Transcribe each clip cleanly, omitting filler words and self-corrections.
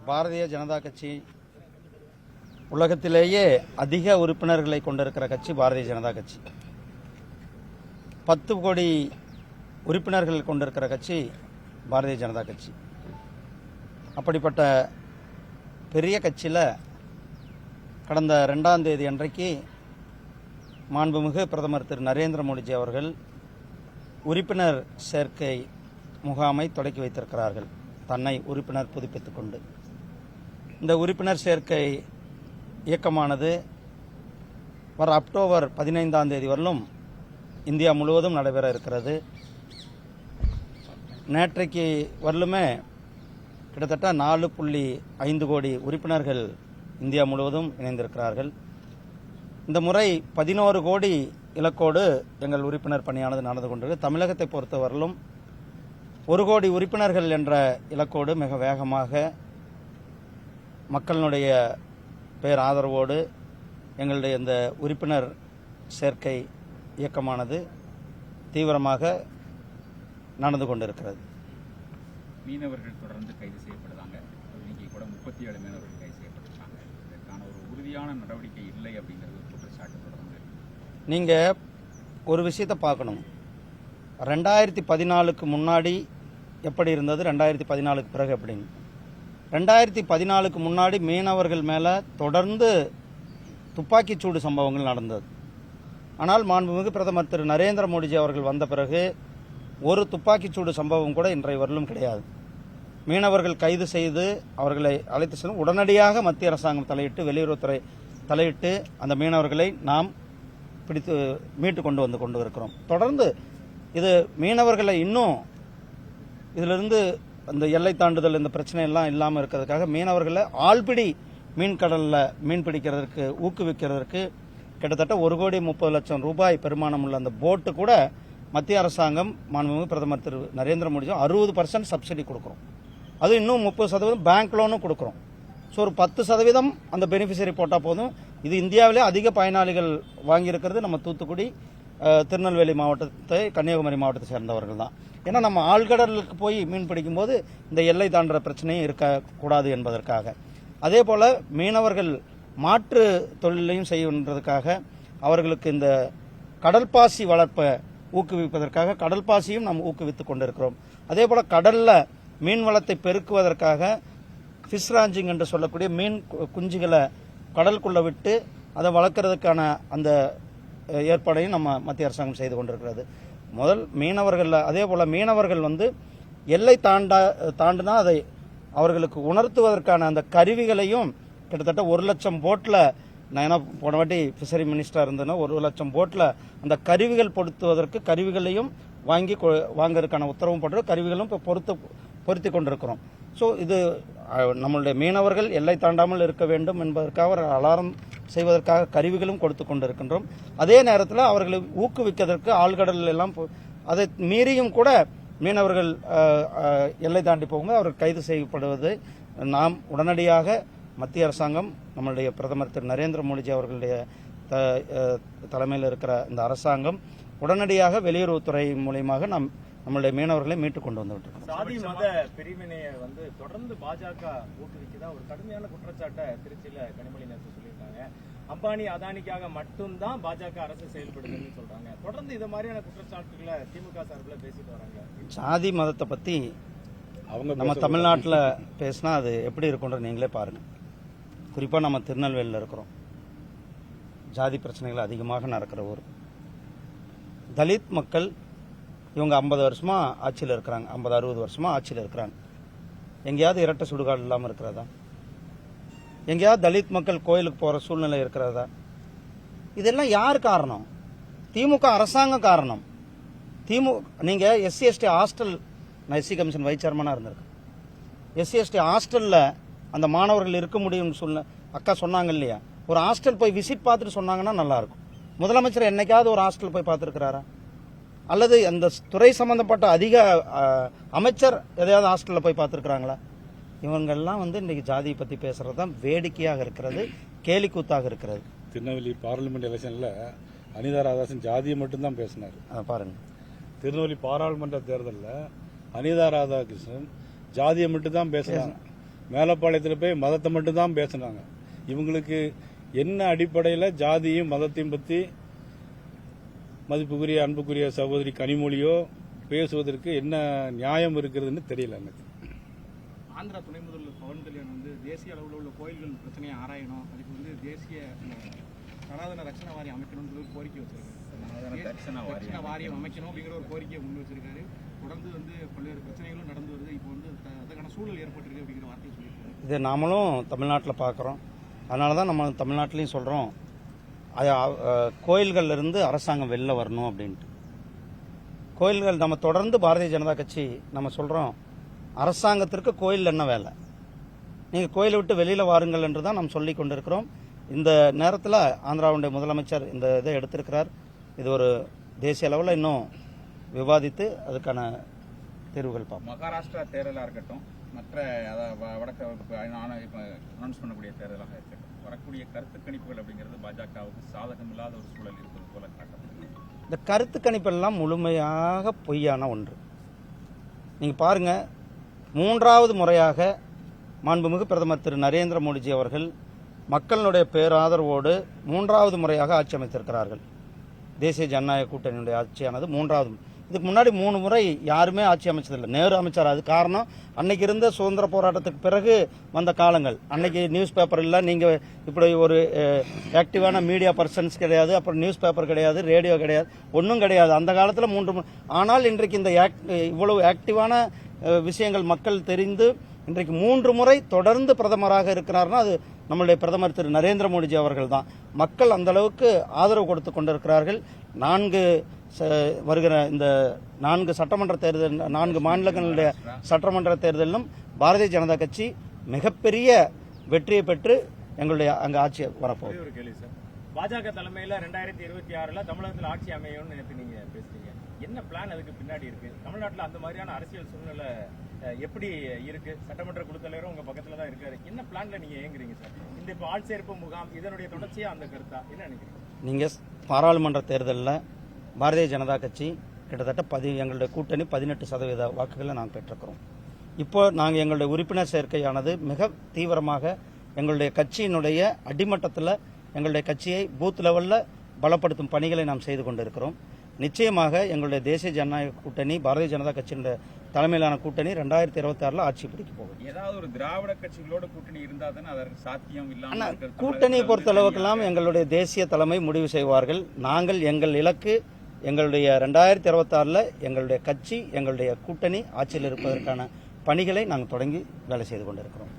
பாரதிய ஜனதா கட்சி உலகத்திலேயே அதிக உறுப்பினர்களை கொண்டிருக்கிற கட்சி பாரதிய ஜனதா கட்சி. 10 கோடி உறுப்பினர்கள் கொண்டிருக்கிற கட்சி பாரதிய ஜனதா கட்சி. அப்படிப்பட்ட பெரிய கட்சியில் கடந்த 2ஆம் தேதி அன்றைக்கு மாண்புமிகு பிரதமர் திரு நரேந்திர மோடிஜி அவர்கள் உறுப்பினர் சேர்க்கை முகாமை தொடக்கி வைத்திருக்கிறார்கள். தன்னை உறுப்பினர் புதுப்பித்துக் கொண்டு இந்த உறுப்பினர் சேர்க்கை இயக்கமானது வர அக்டோபர் 15ஆம் தேதி வரலும் இந்தியா முழுவதும் நடைபெற இருக்கிறது. நேற்றைக்கு வரலுமே கிட்டத்தட்ட 4.5 கோடி உறுப்பினர்கள் இந்தியா முழுவதும் இணைந்திருக்கிறார்கள். இந்த முறை 11 கோடி இலக்கோடு எங்கள் உறுப்பினர் பணியானது நடந்து கொண்டிருக்கு. தமிழகத்தை பொறுத்தவரையிலும் 1 கோடி உறுப்பினர்கள் என்ற இலக்கோடு மிக வேகமாக மக்களுடைய பேர் ஆதரவோடு எங்களுடைய இந்த உறுப்பினர் சேர்க்கை இயக்கமானது தீவிரமாக நடந்து கொண்டிருக்கிறது. மீனவர்கள் தொடர்ந்து கைது செய்யப்படுறாங்க. இன்னைக்கு கூட 37 மீனவர்கள் கைது செய்யப்பட்டிருக்காங்க. இதற்கான ஒரு உறுதியான நடவடிக்கை இல்லை அப்படிங்கிறது குற்றச்சாட்டு தொடர்ந்து. நீங்கள் ஒரு விஷயத்தை பார்க்கணும். 2014க்கு முன்னாடி எப்படி இருந்தது, 2014க்கு பிறகு எப்படின்னு. 2014க்கு முன்னாடி மீனவர்கள் மேலே தொடர்ந்து துப்பாக்கிச்சூடு சம்பவங்கள் நடந்தது. ஆனால் மாண்புமிகு பிரதமர் திரு நரேந்திர மோடிஜி அவர்கள் வந்த பிறகு ஒரு துப்பாக்கிச்சூடு சம்பவம் கூட இன்றைய வரலும் கிடையாது. மீனவர்கள் கைது செய்து அவர்களை அழைத்து செல்லும் உடனடியாக மத்திய அரசாங்கம் தலையிட்டு, வெளியுறவுத்துறை தலையிட்டு அந்த மீனவர்களை நாம் பிடித்து மீட்டு கொண்டு இருக்கிறோம். தொடர்ந்து இது மீனவர்களை இன்னும் இதிலிருந்து அந்த எல்லை தாண்டுதல் இந்த பிரச்சனை எல்லாம் இல்லாமல் இருக்கிறதுக்காக மீனவர்களை ஆழ்பிடி மீன்கடலில் மீன் பிடிக்கிறதுக்கு ஊக்குவிக்கிறதுக்கு கிட்டத்தட்ட 1,30,00,000 ரூபாய் பெருமானம் உள்ள அந்த போட்டு கூட மத்திய அரசாங்கம் மாண்புமிகு பிரதமர் திரு நரேந்திர மோடி 60% சப்சிடி கொடுக்குறோம். அது இன்னும் 30% பேங்க் லோனும் கொடுக்குறோம். ஸோ ஒரு 10% அந்த பெனிஃபிஷரி போட்டால் போதும். இது இந்தியாவிலே அதிக பயனாளிகள் வாங்கியிருக்கிறது நம்ம தூத்துக்குடி, திருநெல்வேலி மாவட்டத்தை, கன்னியாகுமரி மாவட்டத்தை சேர்ந்தவர்கள் தான். ஏன்னா நம்ம ஆழ்கடலுக்கு போய் மீன் பிடிக்கும்போது இந்த எல்லை தாண்டுற பிரச்சனையும் இருக்கக்கூடாது என்பதற்காக. அதே போல் மீனவர்கள் மாற்று தொழிலையும் செய்வதற்காக அவர்களுக்கு இந்த கடல்பாசி வளர்ப்பை ஊக்குவிப்பதற்காக கடல்பாசியும் நாம் ஊக்குவித்துக் கொண்டிருக்கிறோம். அதே போல் கடலில் மீன் வளத்தை பெருக்குவதற்காக ஃபிஷ் ராஞ்சிங் என்று சொல்லக்கூடிய மீன் குஞ்சுகளை கடலுக்குள்ளே விட்டு அதை வளர்க்கறதுக்கான அந்த ஏற்பாடையும் நம்ம மத்திய அரசாங்கம் செய்து கொண்டிருக்கிறது. முதல் மீனவர்கள், அதே போல் மீனவர்கள் எல்லை தாண்டினா அதை அவர்களுக்கு உணர்த்துவதற்கான அந்த கருவிகளையும் கிட்டத்தட்ட 1,00,000 போட்டில், நான் ஏன்னா போன வாட்டி ஃபிஷரி மினிஸ்டராக இருந்தேன்னா 1,00,000 போட்டில் அந்த கருவிகள் பொருத்துவதற்கு கருவிகளையும் வாங்குறதுக்கான உத்தரவும் போட்டு கருவிகளும் இப்போ பொருத்தி கொண்டிருக்கிறோம். ஸோ இது நம்மளுடைய மீனவர்கள் எல்லை தாண்டாமல் இருக்க வேண்டும் என்பதற்காக ஒரு அலாரம் செய்வதற்காக கருவிகளும் கொடுத்து கொண்டிருக்கின்றோம். அதே நேரத்தில் அவர்களை ஊக்குவிப்பதற்கு ஆழ்கடல் எல்லாம் அதை மீறியும் கூட மீனவர்கள் எல்லை தாண்டி போகும்போது அவர்கள் கைது செய்யப்படுவதை நாம் உடனடியாக மத்திய அரசாங்கம், நம்மளுடைய பிரதமர் திரு நரேந்திர மோடிஜி அவர்களுடைய தலைமையில் இருக்கிற இந்த அரசாங்கம் உடனடியாக வெளியுறவுத்துறை மூலியமாக நாம் நம்மளுடைய மீனவர்களை மீட்டு கொண்டு வந்துவிட்டோம். சாதி மத பிரிவினையை தொடர்ந்து பாஜக ஊக்குவிக்குதா ஒரு கடுமையான குற்றச்சாட்டை திருச்சியில கனிமொழி நேற்று சொல்லியிருக்காங்க. அம்பானி அதானிக்காக மட்டும்தான் பாஜக அரசு செயல்படுதுன்னு சொல்றாங்க. தொடர்ந்து இது மாதிரியான குற்றச்சாட்டுகளை திமுக சார்பில் பேசிட்டு வராங்க. சாதி மதத்தை பத்தி நம்ம தமிழ்நாட்டில் பேசினா அது எப்படி இருக்கும்ன்ற நீங்களே பாருங்க. குறிப்பாக நம்ம திருநெல்வேலியில் இருக்கிறோம். ஜாதி பிரச்சனைகள் அதிகமாக நடக்கிற ஊர். தலித் மக்கள் இவங்க 50 வருஷமா ஆட்சியில் இருக்கிறாங்க, 50-60 வருஷமா ஆட்சியில் இருக்கிறாங்க. எங்கேயாவது இரட்டை சுடுகாடு இல்லாமல் இருக்கிறதா? எங்கேயாவது தலித் மக்கள் கோயிலுக்கு போகிற சூழ்நிலை இருக்கிறதா? இதெல்லாம் யார் காரணம்? திமுக அரசாங்கம் காரணம். நீங்கள் SC/ST ஹாஸ்டல், நான் SC கமிஷன் வைஸ் சேர்மனாக இருந்திருக்கேன். SC/ST ஹாஸ்டலில் அந்த மாணவர்கள் இருக்க முடியும்னு அக்கா சொன்னாங்க இல்லையா? ஒரு ஹாஸ்டல் போய் விசிட் பார்த்துட்டு சொன்னாங்கன்னா நல்லாயிருக்கும். முதலமைச்சர் என்னைக்காவது ஒரு ஹாஸ்டல் போய் பார்த்துருக்கிறாரா? அல்லது அந்த துறை சம்பந்தப்பட்ட அதிக அமைச்சர் எதையாவது ஹாஸ்டலில் போய் பார்த்துருக்குறாங்களா? இவங்கெல்லாம் இன்றைக்கி ஜாதியை பற்றி பேசுகிறது தான் வேடிக்கையாக இருக்கிறது, கேலிக்கூத்தாக இருக்கிறது. திருநெல்வேலி பார்லிமெண்ட் எலெக்ஷனில் அனிதா ராதாகிருஷ்ணன் ஜாதியை மட்டும்தான் பேசினார். பாருங்க, திருநெல்வேலி பாராளுமன்ற தேர்தலில் அனிதா ராதாகிருஷ்ணன் ஜாதியை மட்டும்தான் பேசினார். மேலப்பாளையத்தில் போய் மதத்தை மட்டும்தான் பேசுனாங்க. இவங்களுக்கு என்ன அடிப்படையில் ஜாதியும் மதத்தையும் பற்றி மதிப்புக்குரிய அன்புக்குரிய சகோதரி கனிமொழியோ பேசுவதற்கு என்ன நியாயம் இருக்கிறதுன்னு தெரியல எனக்கு. ஆந்திரா துணை முதல்வர் பவன் கல்யாண் வந்து தேசிய அளவில் உள்ள கோயில்கள் பிரச்சனையை ஆராயணும், அதுக்கு வந்து தேசிய சனாதன ரட்சண வாரியம் அமைக்கணும்னு ஒரு கோரிக்கை வச்சிருக்காரு. ரட்சண வாரியம் அமைக்கணும் அப்படிங்கிற ஒரு கோரிக்கையை முன் வச்சிருக்காரு. தொடர்ந்து வந்து பல்வேறு பிரச்சனைகளும் நடந்து வருது. இப்போ வந்து அதுக்கான சூழல் ஏற்பட்டிருக்கு அப்படிங்கிற வார்த்தையை சொல்லியிருக்காரு. இதை நாமளும் தமிழ்நாட்டில் பார்க்குறோம். அதனால தான் நம்ம தமிழ்நாட்டிலையும் சொல்கிறோம், கோயில்கள்ல இருந்து அரசாங்கம் வெளில வரணும் அப்படின்ட்டு. கோயில்கள் நம்ம தொடர்ந்து பாரதிய ஜனதா கட்சி நம்ம சொல்கிறோம், அரசாங்கத்திற்கு கோயில் என்ன வேலை, நீங்கள் கோயிலை விட்டு வெளியில் வாருங்கள் என்று தான் நாம் சொல்லி கொண்டிருக்கிறோம். இந்த நேரத்தில் ஆந்திராவுடைய முதலமைச்சர் இந்த இதை எடுத்திருக்கிறார். இது ஒரு தேசிய அளவில் இன்னும் விவாதித்து அதுக்கான தீர்வுகள் பார்ப்போம். மகாராஷ்டிரா தேர்தலாக இருக்கட்டும், மற்ற வடக்கு இப்போ அனௌன்ஸ் பண்ணக்கூடிய தேர்தலாக இருக்கட்டும், வரக்கூடிய கருத்து கணிப்புகள் அப்படிங்கிறது பாஜகவுக்கு சாதகம் இல்லாத ஒரு சூழல் இருப்பது போல காட்டப்படுகிறது. இந்த கருத்து கணிப்பெல்லாம் முழுமையாக பொய்யான ஒன்று. நீங்கள் பாருங்க, 3வது முறையாக மாண்புமிகு பிரதமர் திரு நரேந்திர மோடிஜி அவர்கள் மக்களுடைய பேராதரவோடு 3வது முறையாக ஆட்சி அமைத்திருக்கிறார்கள். தேசிய ஜனநாயக கூட்டணியுடைய ஆட்சியானது 3வது. இதுக்கு முன்னாடி 3 முறை யாருமே ஆட்சி அமைச்சதில்லை. நேரு அமைச்சர். அது காரணம் அன்னைக்கு இருந்த சுதந்திர போராட்டத்துக்கு பிறகு வந்த காலங்கள். அன்னைக்கு நியூஸ் பேப்பர் இல்லை, நீங்கள் இப்படி ஒரு ஆக்டிவான மீடியா பர்சன்ஸ் கிடையாது, அப்புறம் நியூஸ் பேப்பர் கிடையாது, ரேடியோ கிடையாது, ஒன்றும் கிடையாது அந்த காலத்தில் 3. ஆனால் இன்றைக்கு இந்த இவ்வளவு ஆக்டிவான விஷயங்கள் மக்கள் தெரிந்து இன்றைக்கு 3 முறை தொடர்ந்து பிரதமராக இருக்கிறார்னா அது நம்மளுடைய பிரதமர் திரு நரேந்திர மோடிஜி அவர்கள் தான். மக்கள் அந்த அளவுக்கு ஆதரவு கொடுத்து கொண்டிருக்கிறார்கள். வருகிற இந்த 4 சட்டமன்ற தேர்தல், 4 மாநிலங்களுடைய சட்டமன்ற தேர்தலிலும் பாரதிய ஜனதா கட்சி மிகப்பெரிய வெற்றியை பெற்று எங்களுடைய அங்கே ஆட்சி வரப்போகுது. ஒரு கேள்வி சார், பாஜக தலைமையில் 2026 தமிழகத்தில் ஆட்சி அமையும்னு நேற்று நீங்க பேசுறீங்க. என்ன பிளான் அதுக்கு பின்னாடி இருக்கு? தமிழ்நாட்டில் அந்த மாதிரியான அரசியல் சூழ்நிலை எப்படி இருக்கு? சட்டமன்ற குழு தலைவரும் உங்க பக்கத்துல தான் இருக்காரு. என்ன பிளான்ல நீங்க ஏங்குறீங்க சார்? இந்த இப்போ ஆள் சேர்ப்பு முகாம் இதனுடைய தொடர்ச்சியா அந்த கருத்தா என்ன நினைக்கிறீங்க? நீங்க பாராளுமன்ற தேர்தலில் பாரதிய ஜனதா கட்சி கிட்டத்தட்ட எங்களுடைய கூட்டணி 18% வாக்குகளை நாங்கள் பெற்றிருக்கிறோம். இப்போ நாங்கள் எங்களுடைய உறுப்பினர் சேர்க்கையானது மிக தீவிரமாக எங்களுடைய கட்சியினுடைய அடிமட்டத்தில் எங்களுடைய கட்சியை பூத் லெவலில் பலப்படுத்தும் பணிகளை நாம் செய்து கொண்டிருக்கிறோம். நிச்சயமாக எங்களுடைய தேசிய ஜனநாயக கூட்டணி பாரதிய ஜனதா கட்சியினுடைய தலைமையிலான கூட்டணி 2026 ஆட்சி பிடிக்க போகுது. ஏதாவது ஒரு திராவிட கட்சிகளோட கூட்டணி இருந்தா தானே அதற்கு சாத்தியம் இல்லாம. கூட்டணியை பொறுத்தளவுக்கெல்லாம் எங்களுடைய தேசிய தலைமை முடிவு செய்வார்கள். நாங்கள் எங்கள் இலக்கு எங்களுடைய 2026 எங்களுடைய கட்சி எங்களுடைய கூட்டணி ஆட்சியில் இருப்பதற்கான பணிகளை நாங்கள் தொடங்கி வேலை செய்து கொண்டிருக்கிறோம்.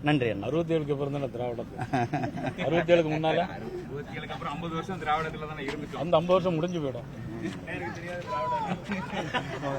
நன்றி அண்ணா. 67க்கு அப்புறம் தானே திராவிடம். 67க்கு முன்னால 67க்கு அப்புறம் 50 வருஷம் திராவிடத்துல தானே இருந்துச்சு. அந்த 50 வருஷம் முடிஞ்சு போயிடும். எனக்கு தெரியாது திராவிட